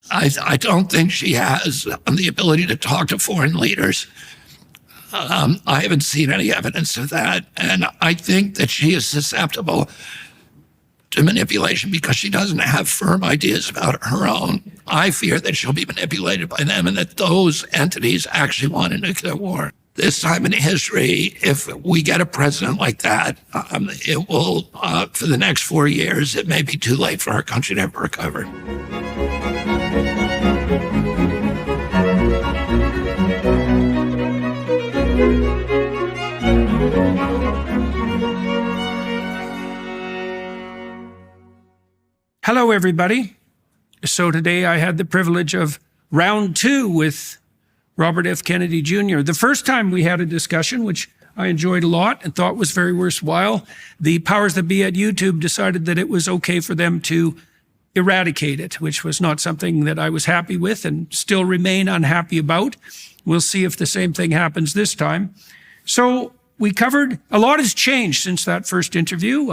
I don't think she has the ability to talk to foreign leaders. I haven't seen any evidence of that. And I think that she is susceptible to manipulation because she doesn't have firm ideas about her own. I fear that she'll be manipulated by them and that those entities actually want a nuclear war. This time in history, if we get a president like that, it will, for the next 4 years, it may be too late for our country to ever recover. Hello, everybody. So today I had the privilege of round 2 with Robert F. Kennedy Jr. The first time we had a discussion, which I enjoyed a lot and thought was very worthwhile, the powers that be at YouTube decided that it was okay for them to eradicate it, which was not something that I was happy with and still remain unhappy about. We'll see if the same thing happens this time. So we covered, a lot has changed since that first interview,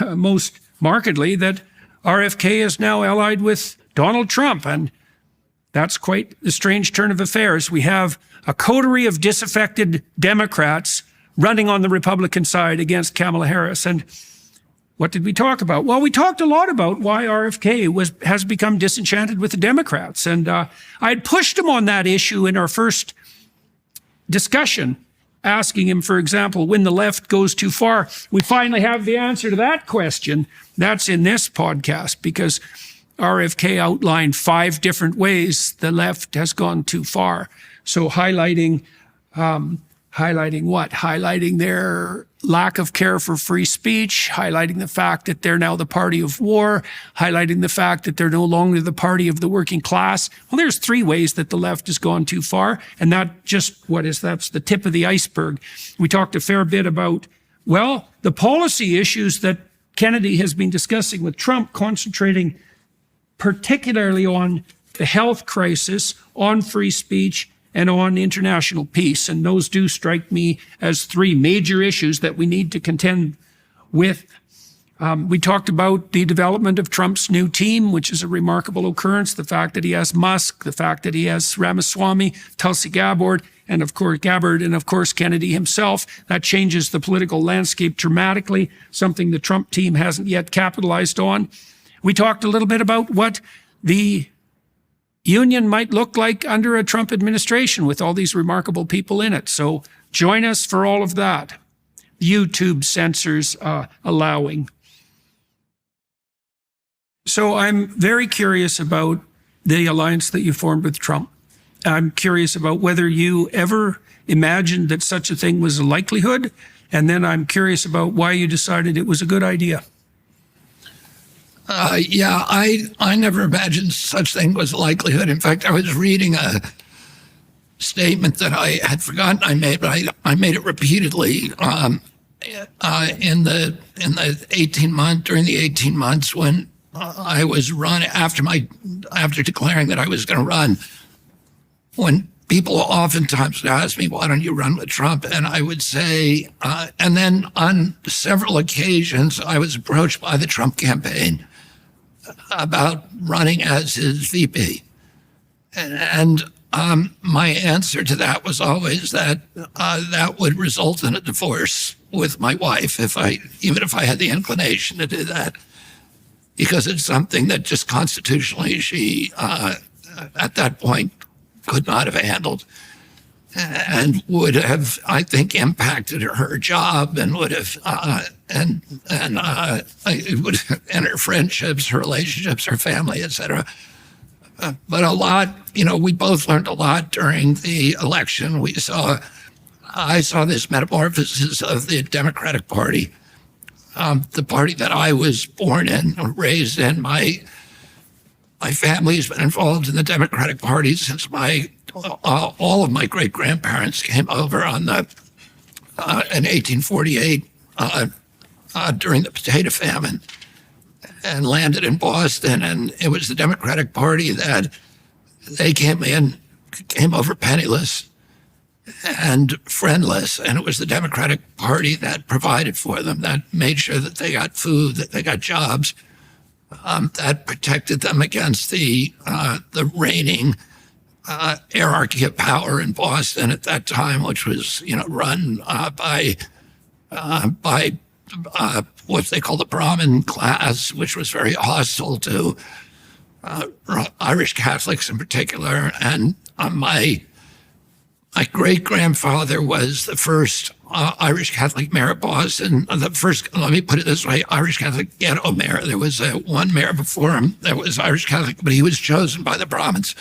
most markedly that RFK is now allied with Donald Trump, and that's quite the strange turn of affairs. We have a coterie of disaffected Democrats running on the Republican side against Kamala Harris. And what did we talk about? Well, we talked a lot about why RFK has become disenchanted with the Democrats. And I had pushed him on that issue in our first discussion, asking him, for example, when the left goes too far. We finally have the answer to that question. That's in this podcast, because RFK outlined 5 different ways the left has gone too far. So highlighting what? Highlighting their lack of care for free speech, highlighting the fact that they're now the party of war, highlighting the fact that they're no longer the party of the working class. Well, there's 3 ways that the left has gone too far, and that's the tip of the iceberg. We talked a fair bit about, well, the policy issues that Kennedy has been discussing with Trump, concentrating particularly on the health crisis, on free speech, and on international peace. And those do strike me as 3 major issues that we need to contend with. We talked about the development of Trump's new team, which is a remarkable occurrence. The fact that he has Musk, the fact that he has Ramaswamy, Tulsi Gabbard, and of course Kennedy himself. That changes the political landscape dramatically, something the Trump team hasn't yet capitalized on. We talked a little bit about what the union might look like under a Trump administration with all these remarkable people in it. So join us for all of that. YouTube censors allowing. So I'm very curious about the alliance that you formed with Trump. I'm curious about whether you ever imagined that such a thing was a likelihood. And then I'm curious about why you decided it was a good idea. I never imagined such thing was a likelihood. In fact, I was reading a statement that I had forgotten I made, but I made it repeatedly during the 18 months when I was running after declaring that I was going to run. When people oftentimes would ask me, "Why don't you run with Trump?" and I would say, and then on several occasions I was approached by the Trump campaign about running as his VP. And my answer to that was always that that would result in a divorce with my wife even if I had the inclination to do that, because it's something that just constitutionally she, at that point, could not have handled and would have, I think, impacted her job and would have, it would and her friendships, her relationships, her family, etc. But a lot, we both learned a lot during the election. I saw this metamorphosis of the Democratic Party, the party that I was born in, raised in. My family has been involved in the Democratic Party since all of my great-grandparents came over in 1848 during the potato famine and landed in Boston. And it was the Democratic Party that they came over penniless and friendless. And it was the Democratic Party that provided for them, that made sure that they got food, that they got jobs. that protected them against the reigning hierarchy of power in Boston at that time, which was, run by what they call the Brahmin class, which was very hostile to Irish Catholics in particular. And my great-grandfather was the first Irish Catholic mayor of Boston. The first, let me put it this way, Irish Catholic ghetto mayor. There was one mayor before him that was Irish Catholic, but he was chosen by the Brahmins.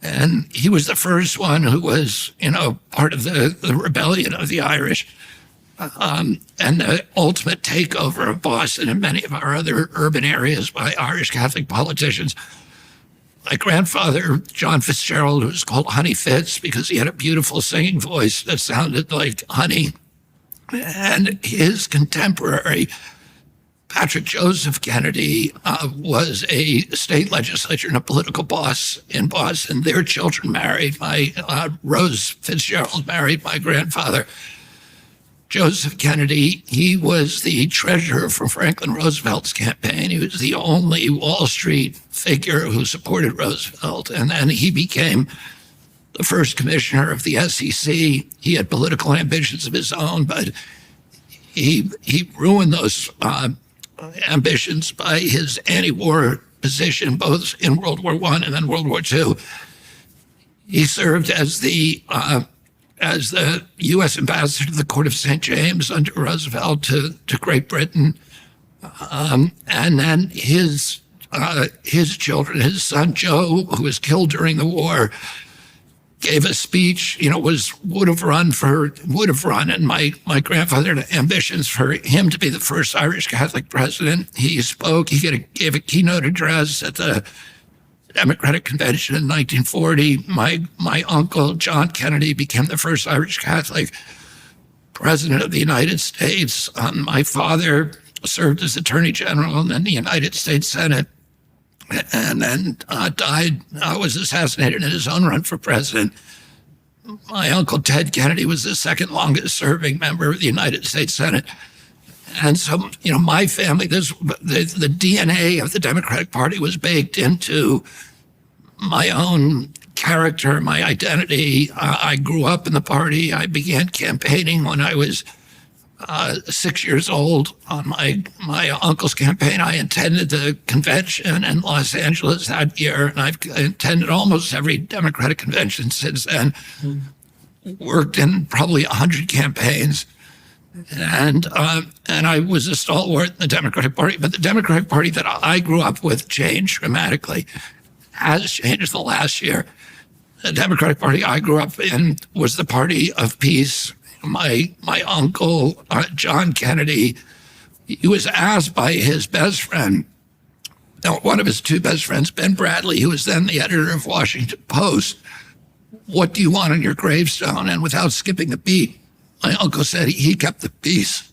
And he was the first one who was, part of the rebellion of the Irish. And the ultimate takeover of Boston and many of our other urban areas by Irish Catholic politicians. My grandfather, John Fitzgerald, was called Honey Fitz because he had a beautiful singing voice that sounded like honey. And his contemporary, Patrick Joseph Kennedy, was a state legislature and a political boss in Boston. Their children married. Rose Fitzgerald married my grandfather. Joseph Kennedy, he was the treasurer for Franklin Roosevelt's campaign. He was the only Wall Street figure who supported Roosevelt. And then he became the first commissioner of the SEC. He had political ambitions of his own, but he ruined those ambitions by his anti-war position, both in World War I and then World War II. He served as the U.S. ambassador to the Court of St. James under Roosevelt to Great Britain. And then his children, his son Joe, who was killed during the war, gave a speech, would have run, and my grandfather had ambitions for him to be the first Irish Catholic president. He spoke, gave a keynote address at the Democratic Convention in 1940. My uncle, John Kennedy, became the first Irish Catholic president of the United States. My father served as Attorney General in the United States Senate and then died, was assassinated in his own run for president. My uncle, Ted Kennedy, was the second longest serving member of the United States Senate. And so, my family, the DNA of the Democratic Party was baked into my own character, my identity. I grew up in the party. I began campaigning when I was 6 years old on my uncle's campaign. I attended the convention in Los Angeles that year, and I've attended almost every Democratic convention since then, worked in probably 100 campaigns. And I was a stalwart in the Democratic Party, but the Democratic Party that I grew up with changed dramatically, has changed the last year. The Democratic Party I grew up in was the party of peace. My uncle, John Kennedy, he was asked by his best friend, one of his two best friends, Ben Bradley, who was then the editor of Washington Post, what do you want on your gravestone? And without skipping a beat, my uncle said he kept the peace.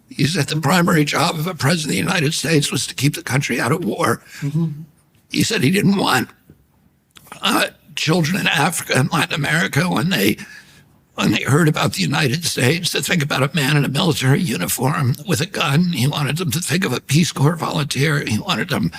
He said the primary job of a president of the United States was to keep the country out of war. Mm-hmm. He said he didn't want children in Africa and Latin America, when they heard about the United States, to think about a man in a military uniform with a gun. He wanted them to think of a Peace Corps volunteer. He wanted them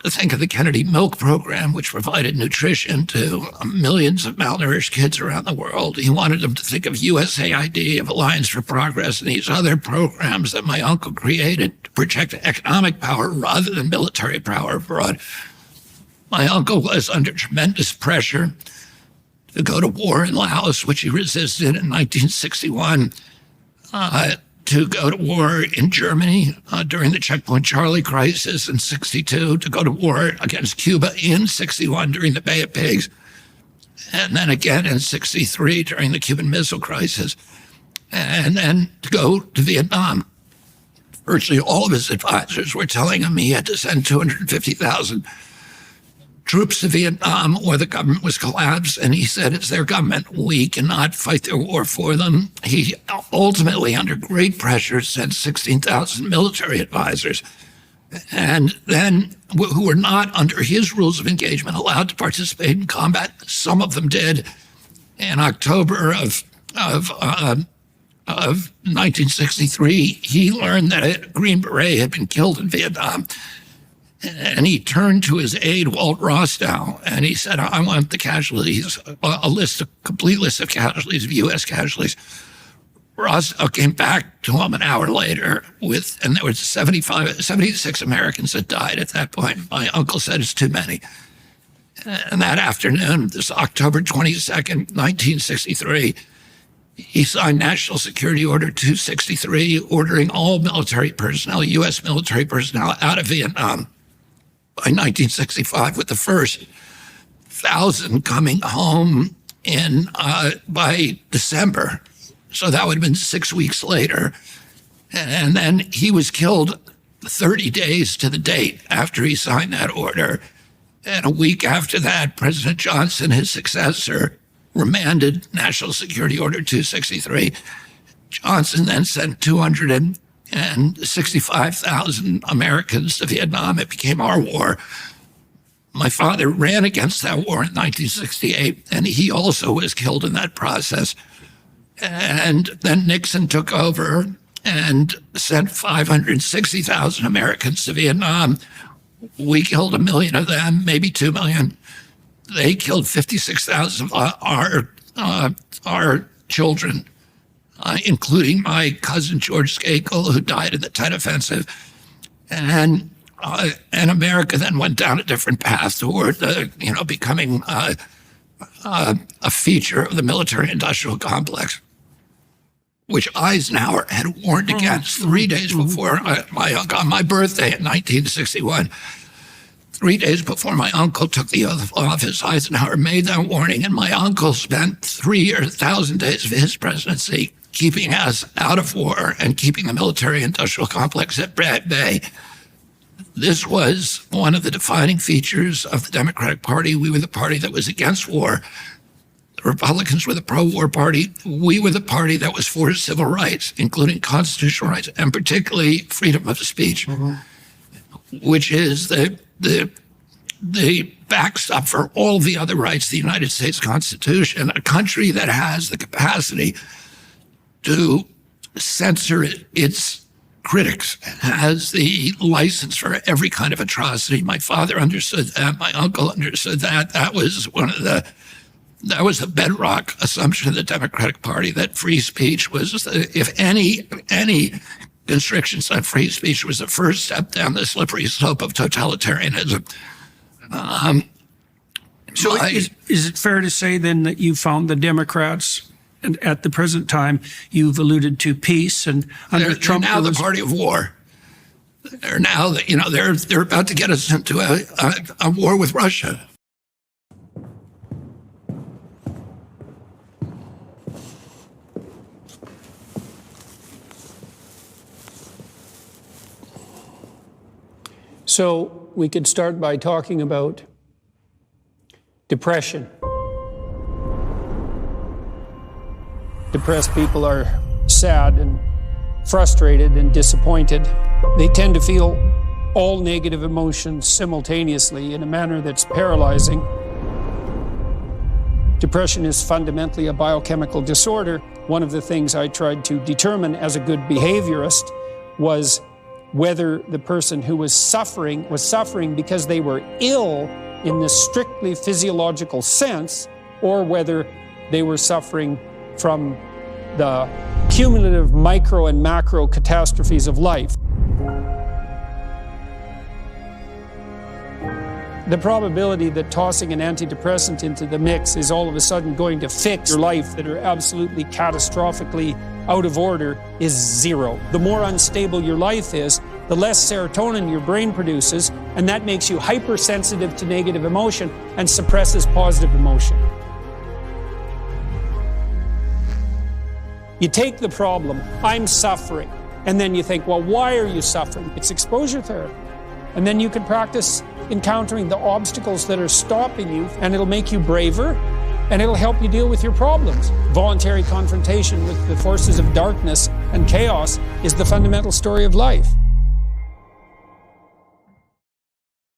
to think of the Kennedy Milk Program, which provided nutrition to millions of malnourished kids around the world. He wanted them to think of USAID, of Alliance for Progress, and these other programs that my uncle created to project economic power rather than military power abroad. My uncle was under tremendous pressure to go to war in Laos, which he resisted in 1961, to go to war in Germany during the Checkpoint Charlie crisis in 62, to go to war against Cuba in 61 during the Bay of Pigs, and then again in 63 during the Cuban Missile Crisis, and then to go to Vietnam. Virtually all of his advisors were telling him he had to send 250,000 troops to Vietnam or the government was collapsed, and he said, it's their government. We cannot fight their war for them. He ultimately, under great pressure, sent 16,000 military advisors, and then who were not, under his rules of engagement, allowed to participate in combat. Some of them did. In October of 1963, he learned that a Green Beret had been killed in Vietnam. And he turned to his aide, Walt Rostow, and he said, I want the casualties, a complete list of casualties, of U.S. casualties. Rostow came back to him an hour later and there was 76 Americans that died at that point. My uncle said it's too many. And that afternoon, this October 22nd, 1963, he signed National Security Order 263, ordering all military personnel, U.S. military personnel, out of Vietnam by 1965, with the first 1,000 coming home by December. So that would have been 6 weeks later. And then he was killed 30 days to the date after he signed that order. And a week after that, President Johnson, his successor, remanded National Security Order 263. Johnson then sent 265,000 Americans to Vietnam. It became our war. My father ran against that war in 1968, and he also was killed in that process. And then Nixon took over and sent 560,000 Americans to Vietnam. We killed 1 million of them, maybe 2 million. They killed 56,000 of our children, including my cousin George Skakel, who died in the Tet Offensive. And America then went down a different path toward, becoming a feature of the military-industrial complex, which Eisenhower had warned against 3 days before on my birthday in 1961. 3 days before my uncle took the oath of office, Eisenhower made that warning, and my uncle spent 3,000 days of his presidency keeping us out of war and keeping the military-industrial complex at bay. This was one of the defining features of the Democratic Party. We were the party that was against war. The Republicans were the pro-war party. We were the party that was for civil rights, including constitutional rights, and particularly freedom of speech, which is the backstop for all the other rights of the United States Constitution. A country that has the capacity to censor its critics has the license for every kind of atrocity. My father understood that. My uncle understood that. That was a bedrock assumption of the Democratic Party, that free speech was, if any constrictions on free speech, was the first step down the slippery slope of totalitarianism. Is it fair to say then that you found the Democrats, and at the present time, you've alluded to peace, and under Trump, they're now the party of war. They're now, they're about to get us into a war with Russia. So we could start by talking about depression. Depressed people are sad and frustrated and disappointed. They tend to feel all negative emotions simultaneously in a manner that's paralyzing. Depression is fundamentally a biochemical disorder. One of the things I tried to determine as a good behaviorist was whether the person who was suffering because they were ill in the strictly physiological sense, or whether they were suffering from the cumulative micro and macro catastrophes of life. The probability that tossing an antidepressant into the mix is all of a sudden going to fix your life that are absolutely catastrophically out of order is zero. The more unstable your life is, the less serotonin your brain produces, and that makes you hypersensitive to negative emotion and suppresses positive emotion. You take the problem, I'm suffering, and then you think, well, why are you suffering? It's exposure therapy. And then you can practice encountering the obstacles that are stopping you, and it'll make you braver, and it'll help you deal with your problems. Voluntary confrontation with the forces of darkness and chaos is the fundamental story of life.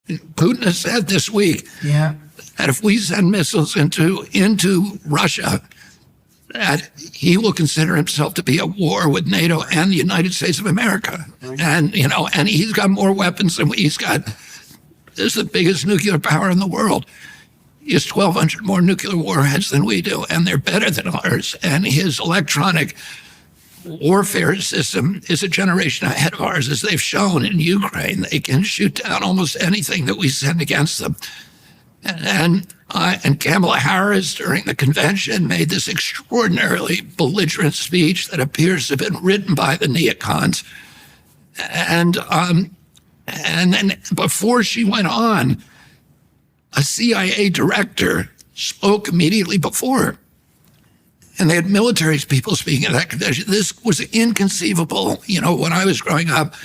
Putin has said this week that if we send missiles into Russia, that he will consider himself to be at war with NATO and the United States of America. And, and he's got more weapons than he's got is the biggest nuclear power in the world. He has 1,200 more nuclear warheads than we do, and they're better than ours. And his electronic warfare system is a generation ahead of ours, as they've shown in Ukraine. They can shoot down almost anything that we send against them. And Kamala Harris, during the convention, made this extraordinarily belligerent speech that appears to have been written by the neocons. And then before she went on, a CIA director spoke immediately before her. And they had military people speaking at that convention. This was inconceivable, when I was growing up.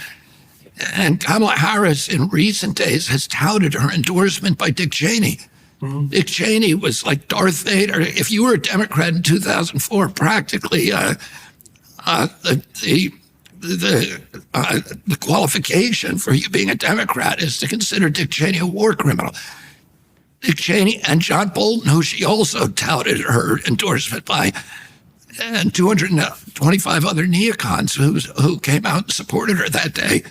And Kamala Harris in recent days has touted her endorsement by Dick Cheney. Mm-hmm. Dick Cheney was like Darth Vader. If you were a Democrat in 2004, practically the qualification for you being a Democrat is to consider Dick Cheney a war criminal. Dick Cheney and John Bolton, who she also touted her endorsement by, and 225 other neocons who came out and supported her that day.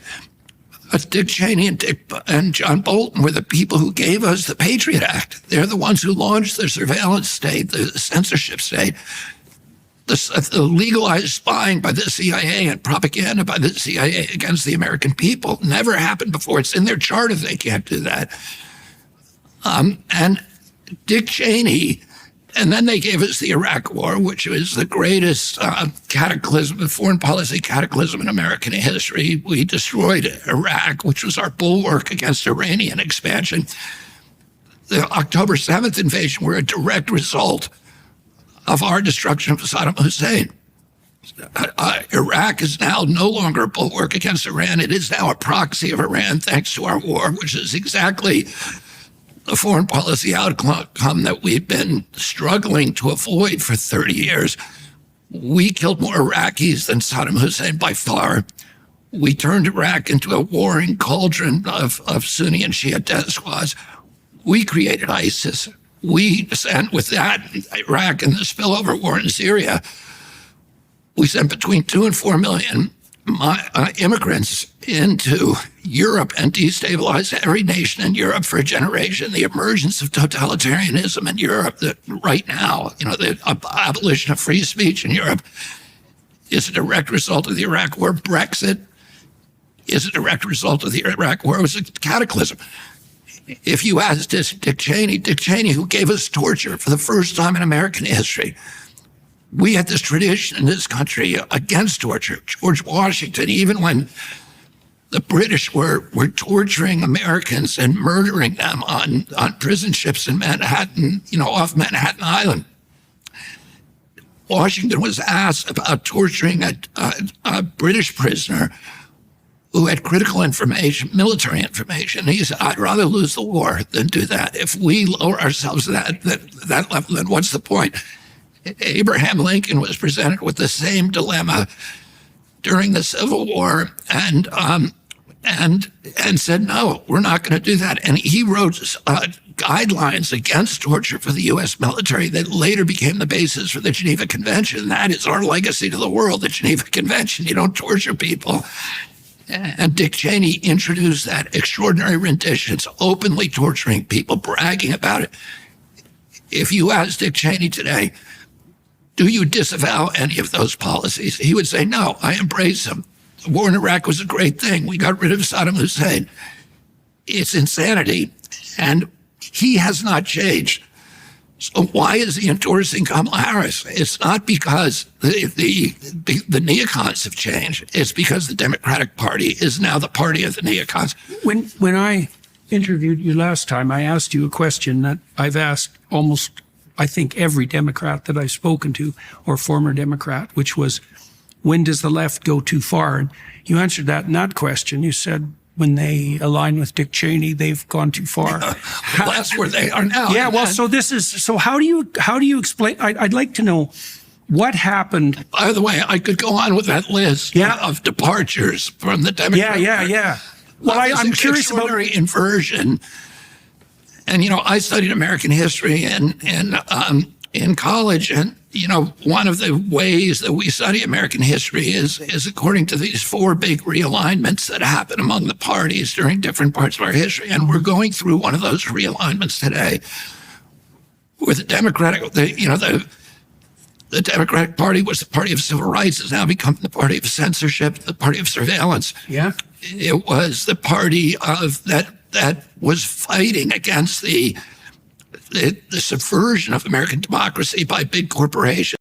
Dick Cheney and John Bolton were the people who gave us the Patriot Act. They're the ones who launched the surveillance state, the censorship state, the legalized spying by the CIA and propaganda by the CIA against the American people. Never happened before. It's in their charter. They can't do that. And Dick Cheney, and then they gave us the Iraq War, which was the greatest cataclysm, foreign policy cataclysm in American history. We destroyed Iraq, which was our bulwark against Iranian expansion. The October 7th invasion were a direct result of our destruction of Saddam Hussein. Iraq is now no longer a bulwark against Iran. It is now a proxy of Iran, thanks to our war, which is exactly the foreign policy outcome that we've been struggling to avoid for 30 years. We killed more Iraqis than Saddam Hussein by far. We turned Iraq into a warring cauldron of Sunni and Shia death squads. We created ISIS. We sent, with that, Iraq and the spillover war in Syria, we sent between 2 and 4 million immigrants into Europe and destabilized every nation in Europe for a generation. The emergence of totalitarianism in Europe that right now, the abolition of free speech in Europe is a direct result of the Iraq War. Brexit is a direct result of the Iraq War. It was a cataclysm. If you ask Dick Cheney, who gave us torture for the first time in American history, we had this tradition in this country against torture. George Washington, even when the British were torturing Americans and murdering them on prison ships in Manhattan, off Manhattan Island, Washington was asked about torturing a British prisoner who had critical information, military information. He said, I'd rather lose the war than do that. If we lower ourselves to that level, then what's the point? Abraham Lincoln was presented with the same dilemma during the Civil War and said, no, we're not going to do that. And he wrote guidelines against torture for the U.S. military that later became the basis for the Geneva Convention. That is our legacy to the world, the Geneva Convention. You don't torture people. And Dick Cheney introduced that extraordinary renditions, openly torturing people, bragging about it. If you ask Dick Cheney today, do you disavow any of those policies? He would say, no, I embrace them. The war in Iraq was a great thing. We got rid of Saddam Hussein. It's insanity. And he has not changed. So why is he endorsing Kamala Harris? It's not because the neocons have changed. It's because the Democratic Party is now the party of the neocons. When I interviewed you last time, I asked you a question that I've asked almost, I think, every Democrat that I've spoken to, or former Democrat, which was, when does the left go too far? And you answered that in that question. You said, when they align with Dick Cheney, they've gone too far. Well, that's where they are now. Yeah, well, so how do you explain? I'd like to know what happened. By the way, I could go on with that list of departures from the Democrat. Yeah. Well, I'm curious about inversion. And I studied American history, and in college. And, one of the ways that we study American history is according to these four big realignments that happen among the parties during different parts of our history. And we're going through one of those realignments today, where the Democratic Party was the party of civil rights, has now become the party of censorship, the party of surveillance. Yeah. It was the party of that was fighting against the subversion of American democracy by big corporations.